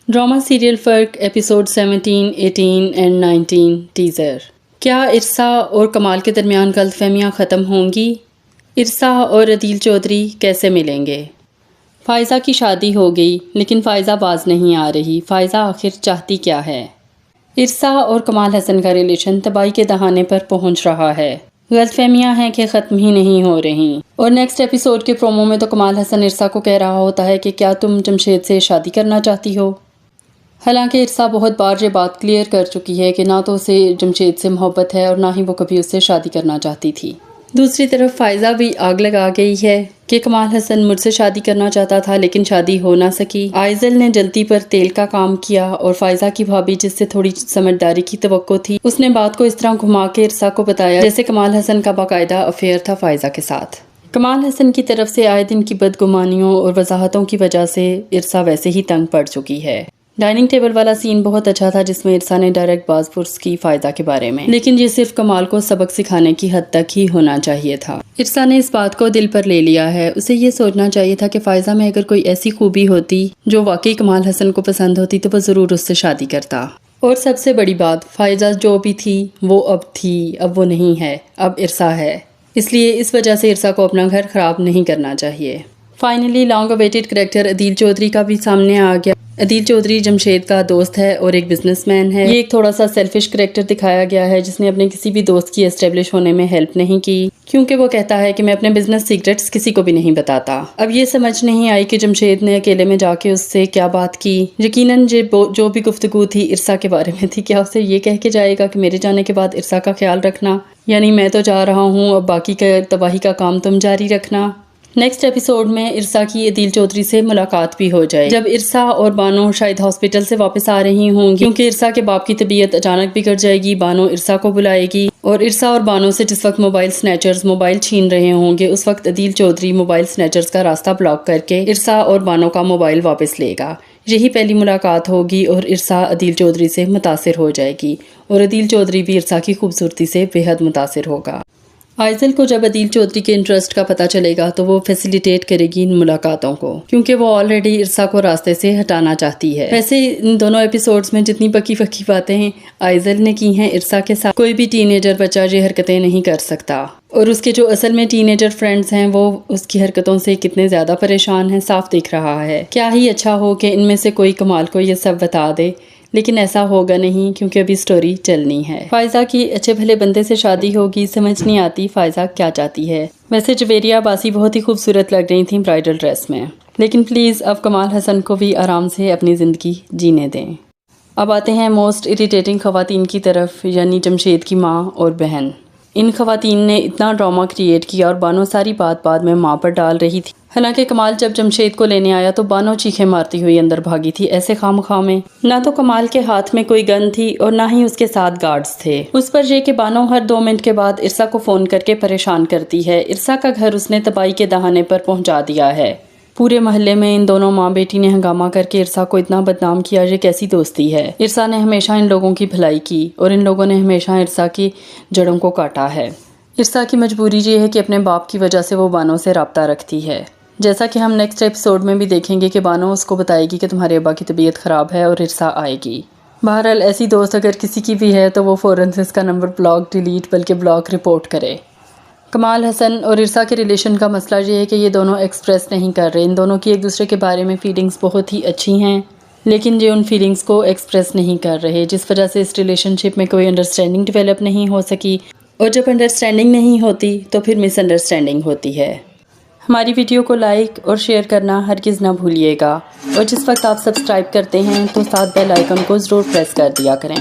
Drama serial फ़र्क episode 17, 18 and 19 teaser. क्या इरसा और कमाल के दरमियान गलतफहमियाँ ख़त्म होंगी? इरसा और अदील चौधरी कैसे मिलेंगे? फ़ायज़ा की शादी हो गई लेकिन फ़ायज़ा बाज नहीं आ रही। फ़ायज़ा आखिर चाहती क्या है? इरसा और कमाल हसन का रिलेशन तबाही के दहाने पर पहुंच रहा है। गलतफहमियाँ हैं कि ख़त्म ही नहीं हो रही। और नेक्स्ट एपिसोड के प्रोमो में तो कमाल हसन इरसा को कह रहा होता है कि क्या तुम जमशेद से शादी करना चाहती हो। हालांकि इरसा बहुत बार ये बात क्लियर कर चुकी है कि ना तो उसे जमशेद से मोहब्बत है और ना ही वो कभी उससे शादी करना चाहती थी। दूसरी तरफ फ़ायज़ा भी आग लगा गई है कि कमाल हसन मुझसे शादी करना चाहता था लेकिन शादी हो ना सकी। आइज़ल ने जल्दी पर तेल का काम किया और फ़ायज़ा की भाभी जिससे थोड़ी समझदारी की तवक्को थी उसने बात को इस तरह घुमा के इरसा को बताया जैसे कमाल हसन का बाकायदा अफेयर था फ़ायज़ा के साथ। कमाल हसन की तरफ से आए दिन की बदगुमानियों और वजाहतों की वजह से इरसा वैसे ही तंग पड़ चुकी है। डाइनिंग टेबल वाला सीन बहुत अच्छा था जिसमें इरसा ने डायरेक्ट बाज़पुर्स की फ़ायदा के बारे में, लेकिन ये सिर्फ कमाल को सबक सिखाने की हद तक ही होना चाहिए था। इरसा ने इस बात को दिल पर ले लिया है। उसे ये सोचना चाहिए था कि फ़ायज़ा में अगर कोई ऐसी खूबी होती जो वाकई कमाल हसन को पसंद होती तो वो ज़रूर उससे शादी करता। और सबसे बड़ी बात, फ़ायज़ा जो भी थी वो अब थी, अब वो नहीं है, अब इरसा है। इसलिए इस वजह से इरसा को अपना घर ख़राब नहीं करना चाहिए। Finally long awaited character Adeel Chaudhary का भी सामने आ गया। अदील चौधरी जमशेद का दोस्त है और एक बिजनेसमैन है। ये एक थोड़ा सा सेल्फिश करैक्टर दिखाया गया है जिसने अपने किसी भी दोस्त की एस्टेब्लिश होने में हेल्प नहीं की, क्योंकि वो कहता है कि मैं अपने बिजनेस सीक्रेट्स किसी को भी नहीं बताता। अब ये समझ नहीं आई कि जमशेद ने अकेले में जाके उससे क्या बात की। यकीनन जो भी गुफ्तगू थी इरसा के बारे में थी। क्या उसे ये कह के जाएगा कि मेरे जाने के बाद इरसा का ख्याल रखना, यानी मैं तो जा रहा हूँ, अब बाकी का तबाही का काम तुम जारी रखना। नेक्स्ट एपिसोड में इरसा की अदील चौधरी से मुलाकात भी हो जाए जब इरसा और बानो शायद हॉस्पिटल से वापस आ रही होंगी, क्योंकि इरसा के बाप की तबीयत अचानक बिगड़ जाएगी। बानो इरसा को बुलाएगी और इरसा और बानो से जिस वक्त मोबाइल स्नैचर्स मोबाइल छीन रहे होंगे उस वक्त अदील चौधरी मोबाइल स्नैचर्स का रास्ता ब्लॉक करके इरसा और बानो का मोबाइल वापस लेगा। यही पहली मुलाकात होगी और इरसा अदील चौधरी से मुतासिर हो जाएगी और अदील चौधरी भी इरसा की खूबसूरती से बेहद मुतासिर होगा। आइज़ल को जब अदील चौधरी के इंटरेस्ट का पता चलेगा तो वो फैसिलिटेट करेगी इन मुलाकातों को, क्योंकि वो ऑलरेडी इरसा को रास्ते से हटाना चाहती है। वैसे इन दोनों एपिसोड्स में जितनी बकी फकी बातें आइज़ल ने की हैं इरसा के साथ, कोई भी टीनेजर बच्चा ये हरकतें नहीं कर सकता। और उसके जो असल में टीनेजर फ्रेंड्स हैं वो उसकी हरकतों से कितने ज़्यादा परेशान हैं साफ दिख रहा है। क्या ही अच्छा हो कि इनमें से कोई कमाल को ये सब बता दे, लेकिन ऐसा होगा नहीं क्योंकि अभी स्टोरी चलनी है। फ़ायज़ा की अच्छे भले बंदे से शादी होगी, समझ नहीं आती फ़ायज़ा क्या चाहती है। वैसे जवेरिया अब्बासी बहुत ही खूबसूरत लग रही थी ब्राइडल ड्रेस में, लेकिन प्लीज़ अब कमाल हसन को भी आराम से अपनी ज़िंदगी जीने दें। अब आते हैं मोस्ट इरिटेटिंग ख़वातीन की तरफ, यानी जमशेद की माँ और बहन। इन ख़वातीन ने इतना ड्रामा क्रिएट किया और बानो सारी बात बाद में माँ पर डाल रही थी। हालांकि कमाल जब जमशेद को लेने आया तो बानो चीखें मारती हुई अंदर भागी थी। ऐसे खामखा में ना तो कमाल के हाथ में कोई गन थी और ना ही उसके साथ गार्ड्स थे। उस पर यह कि बानो हर 2 मिनट के बाद इरसा को फ़ोन करके परेशान करती है। इरसा का घर उसने तबाही के दहाने पर पहुँचा दिया है। पूरे मोहल्ले में इन दोनों माँ बेटी ने हंगामा करके इरसा को इतना बदनाम किया। ये कैसी दोस्ती है? इरसा ने हमेशा इन लोगों की भलाई की और इन लोगों ने हमेशा इरसा की जड़ों को काटा है। इरसा की मजबूरी ये है कि अपने बाप की वजह से वो बानो से रब्ता रखती है, जैसा कि हम नेक्स्ट एपिसोड में भी देखेंगे कि बानो उसको बताएगी कि तुम्हारे अब्बा की तबीयत ख़राब है और इरसा आएगी। बहरहाल ऐसी दोस्त अगर किसी की भी है तो वो फ़ौरन से इसका नंबर ब्लॉक डिलीट बल्कि ब्लॉक रिपोर्ट करे। कमाल हसन और इरसा के रिलेशन का मसला ये है कि ये दोनों एक्सप्रेस नहीं कर रहे। इन दोनों की एक दूसरे के बारे में फीलिंग्स बहुत ही अच्छी हैं, लेकिन ये उन फीलिंग्स को एक्सप्रेस नहीं कर रहे, जिस वजह से इस रिलेशनशिप में कोई अंडरस्टैंडिंग डेवलप नहीं हो सकी। और जब अंडरस्टैंडिंग नहीं होती तो फिर मिसअंडरस्टैंडिंग होती है। हमारी वीडियो को लाइक और शेयर करना हरगिज़ ना भूलिएगा और जिस वक्त आप सब्सक्राइब करते हैं तो साथ बेल आइकन को ज़रूर प्रेस कर दिया करें।